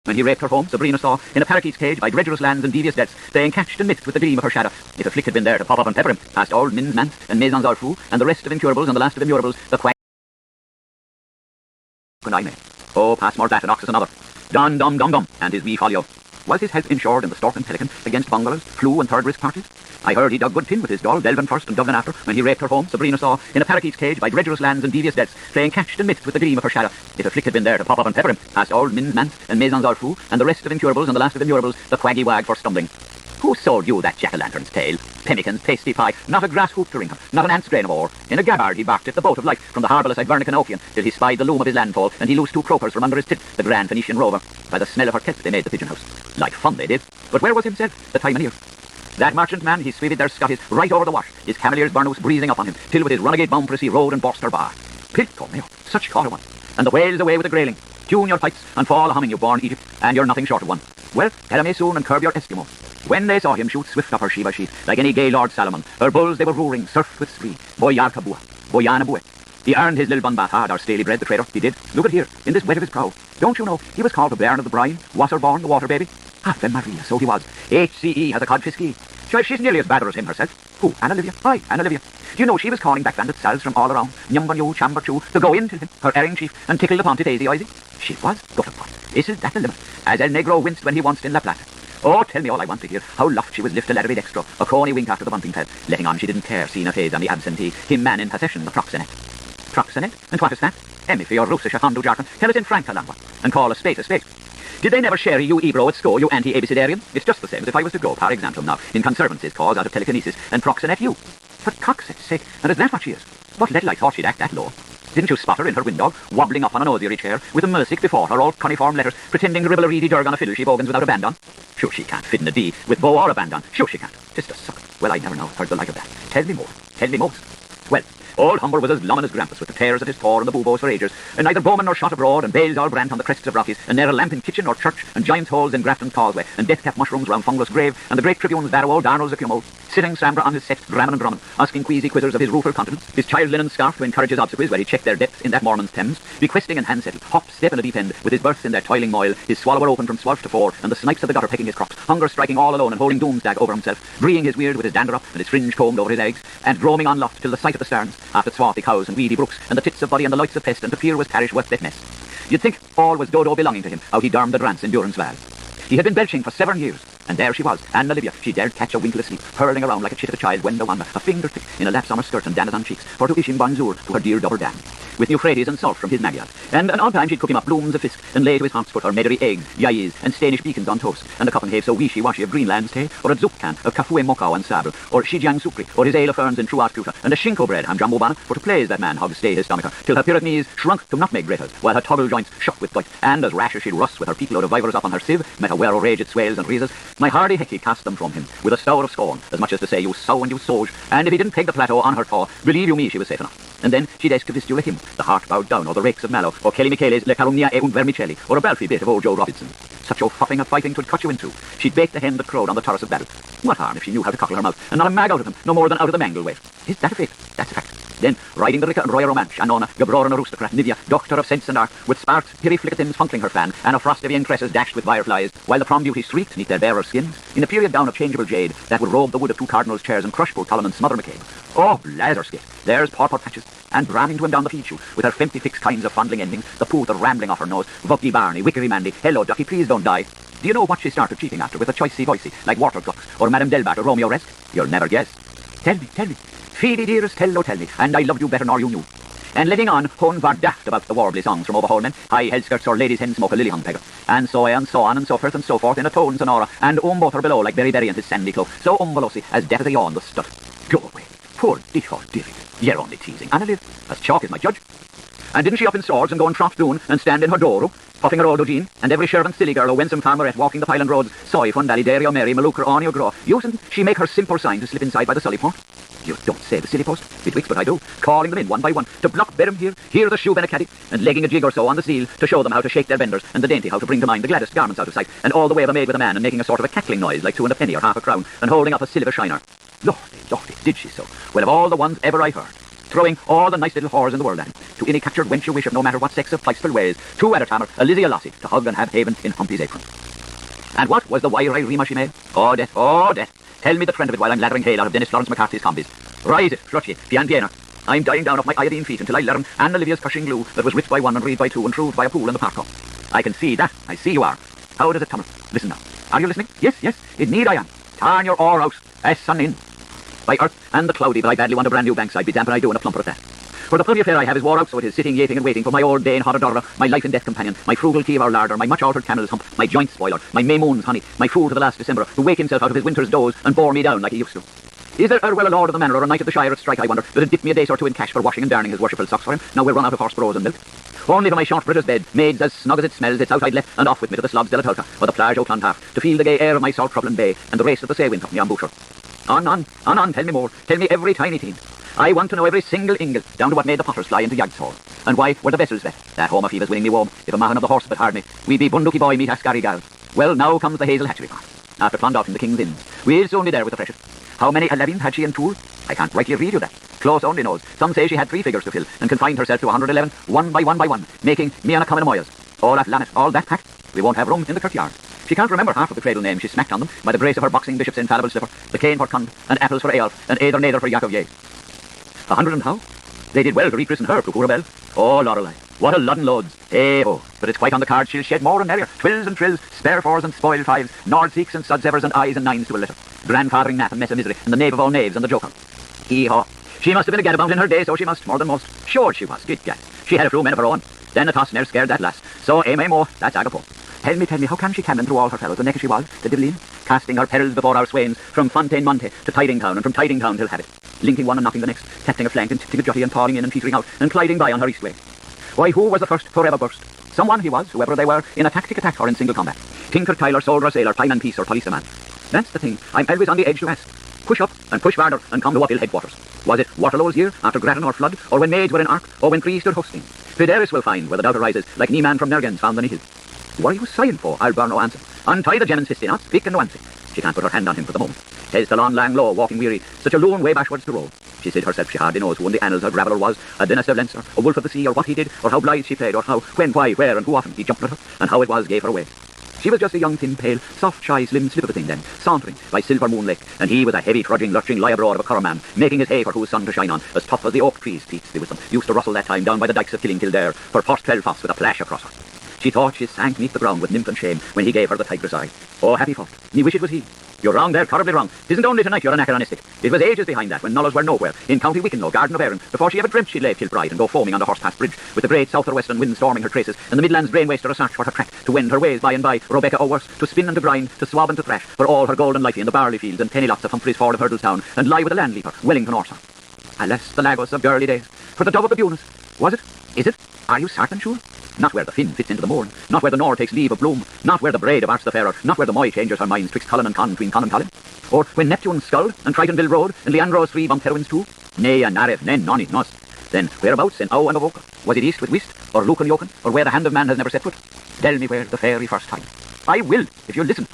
When he raped her home, Sabrina saw, in a parakeet's cage by dredgerous lands and devious depths, playing catched and mixed with the gleam of her shadow. If a flick had been there to pop up and pepper him, past old Mins Mance and Maisons Alfou, and the rest of incurables and the last of immurables, the quack and I may. Oh, pass more that and oxus another. Dum dum dum dum, and his wee folio. Was his health insured in the Stork and Pelican against bunglers, flu and third risk parties? I heard he dug good tin with his doll, Delvin first and Dublin after, when he raped her home, Sabrina saw, in a parakeet's cage by dredgerous lands and devious depths, playing catched and mixed with the gleam of her shadow. If a flick had been there to pop up and pepper him, past old Mins Mance and Maisons Alfou, and the rest of incurables and the last of immurables, the quaggy wag for stumbling. Who sold you that jack-o'-lantern's tail? Pemmicans, pasty pie, not a grass hoop to ring him, not an ant's grain of ore. In a gabbard he barked at the boat of life from the harbourless Ivernican till he spied the loom of his landfall, and he loosed 2 croakers from under his tit, the grand Phoenician rover. By the smell of her kelp they made the pigeon house. Like fun they did, but where was himself the time and year? That merchant man, he sweated their scotties right over the wash, his cavalier's burnous breezing up on him, till with his renegade bound he rode and borsed her bar. Pilto meo, such caught a one. And the whales away with the grayling. Tune your pipes and fall a-humming, you born Egypt, and you're nothing short of one. Well, tell him soon and curb your Eskimo. When they saw him shoot swift up her Shiva sheath, like any gay Lord Salomon, her bulls they were roaring, surfed with spree, Boyarkabua, Boyanabue. He earned his little bun bath hard, our scaly bread, the trader, he did. Look at here, in this wet of his prow. Don't you know, he was called the bairn of the brine, Wasserborn, the water baby? Ave Maria, so he was. HCE has a codfiskey. Sure, she's nearly as bad as him herself. Who, Anna Livia? Aye, Anna Livia. Do you know she was calling back bandit cells from all around, Nyumbanyu, Chamberchu, to go in to him, her erring chief, and tickle the pontit easy, oisy? She was, gutter pot. Isn't that the limit? As El Negro winced when he wanced in La Plata. Oh, tell me all I want to hear, how loft she was lift a ladder extra, a coney wink after the bunting fell, letting on she didn't care, seeing a phase on the absentee, him man in possession, the proxenet. Proxenet? And what is that? Emmy for your Russisch Hondu jargon, tell it in Franca lingua, and call a spade a spade. Did they never share you Ebro at school, you anti-abecedarian? It's just the same as if I was to go, par example now, in Conservancy's cause out of telekinesis, and proxenet you. For cockset's sake, and is that what she is? What little I thought she'd act that low. Didn't you spot her in her window, wobbling up on an osier chair, with a music before her, all cuneiform letters, pretending to ribble a reedy dirg on a fiddle she bogans without a band on? Sure she can't fit in a D, with bow or a band on. Sure she can't. Just a sucker. Well, I never know heard the like of that. Tell me more. Tell me most. Well, old Humber was as glum as Grampus with the tears at his paw and the buboes for ages, and neither bowman nor shot abroad, and bales all brant on the crests of rockies, and ne'er a lamp in kitchen or church, and giant's holes in Grafton's causeway, and death-cap mushrooms round Fungus grave, and the great tribune's barrow old Darnell's accumul, sitting Sambra on his set, gramming and drumming, asking queasy quizzers of his rueful countenance, his child linen scarf to encourage his obsequies where he checked their depths in that Mormon's Thames, bequesting and hand-settled, hop, step in a deep end, with his berths in their toiling moil, his swallower open from swalf to fore, and the snipes of the gutter pecking his crops, hunger striking all alone and holding doomsdag over himself, breeing his weird with his dander up and his fringe combed over his eggs, and roaming on loft till the sight of the starns, after swarthy cows and weedy brooks, and the tits of body and the lights of pest, and to fear was parish worth that mess. You'd think all was dodo belonging to him, how he darmed the drance in Durance Val. He had been belching for 7 years, and there she was, Anna Livia. She dared catch a winkle asleep, hurling around like a chit of a child, when the one, a finger thick, in a lapse on her skirt and danas on cheeks, for to issue bonjour to her dear double dam, with Euphrates and salt from his magyard. And an odd time she'd cook him up blooms of fisk, and lay to his haunts put her meddery eggs, yayis, and Stanish beacons on toast, and the cup and have so wishy-washy of Greenland's tea, or a zup can of kafue mokau and sable, or shijiang supri, or his ale of ferns and true arcuta, and a shinko bread ham jambobana, for to please that man hog stay his stomacher, till her pyrrhic knees shrunk to nutmeg graters, while her toggle joints shook with gout, and as rash as she'd rust with her peak load of vivers up on her sieve, met a whirl rage at swales and reeses, my hardy hecky cast them from him, with a stour of scorn, as much as to say, you sow and you soge, and if he didn't peg the plateau on her paw, believe you me she was safe enough. And then she'd ask to vistula him, the heart bowed down, or the rakes of Mallow, or Kelly Michele's Le Calumnia e un Vermicelli, or a Balfi bit of old Joe Robinson. Such o fuffing of fighting 'twould cut you in two. She'd bake the hen that crowed on the terrace of battle. What harm if she knew how to cockle her mouth, and not a mag out of him, no more than out of the mangle weight? Is that a fact? That's a fact. Then, riding the Rica and Roya Romanche, Anona, Gabroran aristocrat, Nivia, doctor of sense and art, with sparks, piri-flickatims funkling her fan, and a frostivian cresses dashed with fireflies, while the prom beauties shrieked neath their bearer skins, in a period gown of changeable jade, that would robe the wood of 2 cardinals' chairs and crush poor Colin and smother McCabe. Oh, Lazarskate, there's Pawpaw Patches, and bramming to him down the feed shoe, with her 56 kinds of fondling endings, the pooth rambling off her nose, Vuggy Barney, Wickery Mandy, hello Ducky, please don't die. Do you know what she started cheating after with a choicey voicey, like Water Ducks, or Madame Delbart or Romeo Resk? You'll never guess. Tell me. Phoebe dearest, tell me, and I loved you better nor you knew. And letting on, Hone var daft about the warbly songs from Overhaulmen, high head skirts or ladies' hen smoke a lily hung pegger, and so on and so forth and so forth in a tone sonora, and both her below like Berry and his sandy cloak, so umvelosi as deaf as a yawn was stud. Go away, poor default dearie, you're only teasing, Anna Liv, as chalk is my judge. And didn't she up in swords and go and trot doon and stand in her door, puffing her old Eugene, and every servant silly girl or winsome farmerette walking the Highland roads, soy, Fun Valley, Dairy or Mary, Maluker, Orny or Grow, using she make her simple sign to slip inside by the sully port? You don't say the silly post, betwixt but I do, calling them in one by one, to block Berham here the shoe Benacaddy, and legging a jig or so on the seal to show them how to shake their vendors, and the dainty how to bring to mind the gladdest garments out of sight, and all the way of a maid with a man, and making a sort of a cackling noise like 2 and a penny or half a crown, and holding up a silver shiner. Lordy, did she so? Well, of all the ones ever I heard, throwing all the nice little whores in the world at him. To any captured wench you wish of no matter what sex of Pleistel ways, two at a tamer, a Lizzie a lassie, to hug and have haven in Humpy's apron. And what was the wire-eye reamer she made? Oh, death, oh, death. Tell me the trend of it while I'm lathering hail out of Dennis Florence McCarthy's combis. Rise it, flutchy, pian piano. I'm dying down off my iodine feet until I learn Anne Olivia's cushing glue that was writ by one and read by two and proved by a pool in the park cup. I can see that. I see you are. How does it tumble? Listen now. Are you listening? Yes, yes. Indeed I am. Turn your oar out. Sun in. By earth and the cloudy, but I badly want a brand new bankside. Be damp and I do and a plumper at that. For the bloody affair I have is wore out, so it is sitting, yaping and waiting for my old Dane Hodder, my life and death companion, my frugal Kivar larder, my much-altered camel's hump, my joint spoiler, my May moon's honey, my fool to the last December, who wake himself out of his winter's doze and bore me down like he used to. Is there well a lord of the manor or a knight of the shire at strike, I wonder, that'd dip me a day or two in cash for washing and darning his worshipful socks for him? Now we're run out of horse brose and milk. Only for my short British bed, maids as snug as it smells, it's out I'd left and off with me to the slobs de la Tulka, or the plage o' Clontarf, to feel the gay air of my salt troubling bay, and the race of the say wind up me on Boucher. On, tell me more, tell me every tiny thing. I want to know every single ingle, down to what made the potters fly into Yag's hall. And why were the vessels wet? That home of Phoebe's winning me warm. If a man of the horse but hard me, we'd be bunduki boy meet Ascari gal. Well, now comes the Hazel hatchery part. After Clondalkin, the King's Inns. We'll soon be there with the freshet. How many 11 had she in Toul? I can't rightly read you that. Close only knows. Some say she had 3 figures to fill, and confined herself to 111, one by one, making me and a common moyas. All at Lannet, all that packed. We won't have room in the kirkyard. She can't remember half of the cradle names she smacked on them by the grace of her boxing bishop's infallible slipper, the cane for Cund, and apples for Eolf, and Either Nather for Yaakov Yea. 100 and how? They did well to rechristen her to Curabell. Oh, Lorelei, what a lot and loads. Hey-ho, but it's quite on the card she'll shed more and merrier. Twills and trills, spare fours and spoiled fives, Nord-Seeks and Sudsevers and eyes and nines to a litter. Grandfathering nap and mess of misery, and the knave of all knaves and the joker. Hee-haw. She must have been a gadabout in her day, so she must, more than most. Sure she was, good gad. She had a few men of her own. Then the toss ne'er scared that lass. So aim more, that's Agapo. Tell me, how can she cannon through all her fellows, the neck she was, the Dibbleen, casting her perils before our swains, from Fontaine Monte to Tidingtown, and from Tidingtown till Habit, linking one and knocking the next, catching a flank and tipping a jutty and pawing in and petering out, and gliding by on her east way. Why, who was the first forever burst? Someone he was, whoever they were, in a tactic attack or in single combat. Tinker, Tyler, soldier, sailor, pieman, piece, or policeman. That's the thing, I'm always on the edge to ask. Push up and push farther and come to what ill headquarters. Was it Waterloo's year, after Grattan or flood, or when maids were in ark, or when three stood hosting? Fidelis will find where the doubt arises, like Nieman from Nergens found the Nihil. What are you sighing for? I'll bear no answer. Untie the gemin's fisty knots, speak and no answer. She can't put her hand on him for the moment. Says the long, lang low, walking weary, such a loon way backwards to row. She said herself she hardly knows who in the annals her graveler was, a Dennis of Leinster, a wolf of the sea, or what he did, or how blithe she played, or how, when, why, where, and who often he jumped at her, and how it was gave her away. She was just a young, thin, pale, soft, shy, slim slip of a thing then, sauntering by Silver Moon Lake, and he was a heavy, trudging, lurching lie-abroad of a curra man, making his hay for whose sun to shine on, as tough as the oak trees, Pete's be with them, used to rustle that time down by the dykes of Killare, for Port Clelfoss with a flash across her. She thought she sank neath the ground with nymph and shame when he gave her the tigress eye. Oh, happy fault. Me wish it was he. You're wrong there, terribly wrong. Tisn't only tonight you're anachronistic. It was ages behind that when Nullers were nowhere, in County Wicklow, Garden of Erin, before she ever dreamt she'd leave Kilbride and go foaming on the Horsepass Bridge, with the great south or western wind storming her traces, and the Midlands drain waster a search for her track, to wend her ways by and by, Rebecca o' worse, to spin and to grind, to swab and to thrash, for all her golden lighty in the barley fields and penny lots of Humphrey's Ford of Hurdlestown, and lie with the land leaper, Wellington Orsa. Alas, the Lagos of girly days. For the dove of the Bunis. Was it? Is it? Are you certain sure? Not where the fin fits into the morn, not where the nor takes leave of bloom, not where the braid of Arts the Fairer, not where the Moy changes her minds twixt Colin and Con between Con and Colin, or when Neptune sculled and Tritonville rode and Leandro's 3 bumped heroines too? Nay, a narif, nen, nonny, nos. Then whereabouts in Ow and Avoca? Was it east with Whist, or Lucan Yoken, or where the hand of man has never set foot? Tell me where the fairy first time. I will, if you'll listen.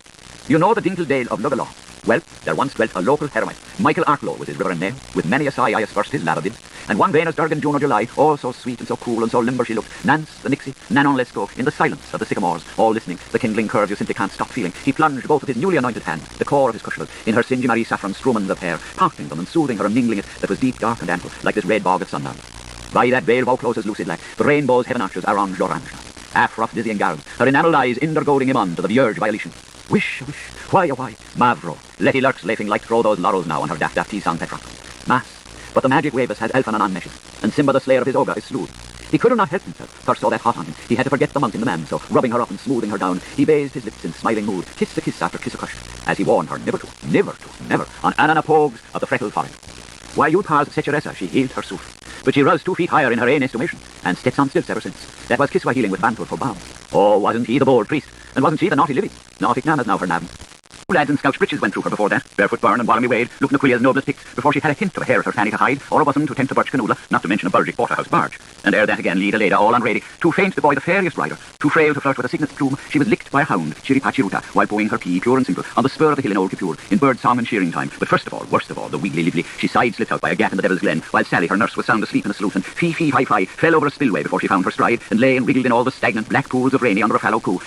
You know the Dingle Dale of Lugalaw. Well, there once dwelt a local hermit, Michael Arklow was his reverend name, with many a sigh I aspersed his ladder did, and one vain as Durgan June or July, oh so sweet and so cool and so limber she looked, Nance, the Nixie, Nanon Lesko, in the silence of the sycamores, all listening, the kindling curve you simply can't stop feeling, he plunged both of his newly anointed hand, the core of his cushion, in her singy Marie saffron strumens of hair, parting them and soothing her and mingling it that was deep, dark and ample, like this red bog at sundown. By that veil closes lucid black, the rainbow's heaven arches orange l'orange. Half rough dizzying gard, her enamelled eyes indergoading him on to the vierge violation. Wish, wish, why, oh why, Mavro, Letty lurks laughing like throw those laurels now on her daft tea-song Petrock. Mass, but the magic Wavis has Elfan and meshes, and Simba the slayer of his ogre is slewed. He could not help himself, thirst saw that hot on him, he had to forget the monk in the man, so rubbing her up and smoothing her down, he bathed his lips in smiling mood, kiss a kiss after kiss a cush, as he warned her never, on Anana Pogues of the freckled forehead. Why you pars Secheressa, she healed her sooth. But she rose 2 feet higher in her own estimation, and steps on stilts ever since. That was Kiswa healing with Bantul for balm. Oh, wasn't he the bold priest? And wasn't she the naughty Livy? Naughty Nan is now her navin. Lads in Scout's breeches went through her before that. Barefoot Byrne and Wallamy Wade, looking a queer's noblest pics, before she had a hint of a hair at her fanny to hide, or a wasn't to tempt a birch canola, not to mention a Bergic porterhouse barge. And ere that again, Leda Leda, all unready, too faint to buoy the fairiest rider, too frail to flirt with a cygnet's plume, she was licked by a hound, Chiripachiruta, while bowing her pea, pure and simple, on the spur of the hill in Old Kipure, in bird song and shearing time. But first of all, worst of all, the wiggly lively, she side-slipped out by a gap in the Devil's Glen, while Sally, her nurse, was sound asleep in a slough, and fee-fee-fi-fi, fell over a spillway before she found her stride, and lay and wriggled in all the stagnant black pools of Rainy under a fallow coo.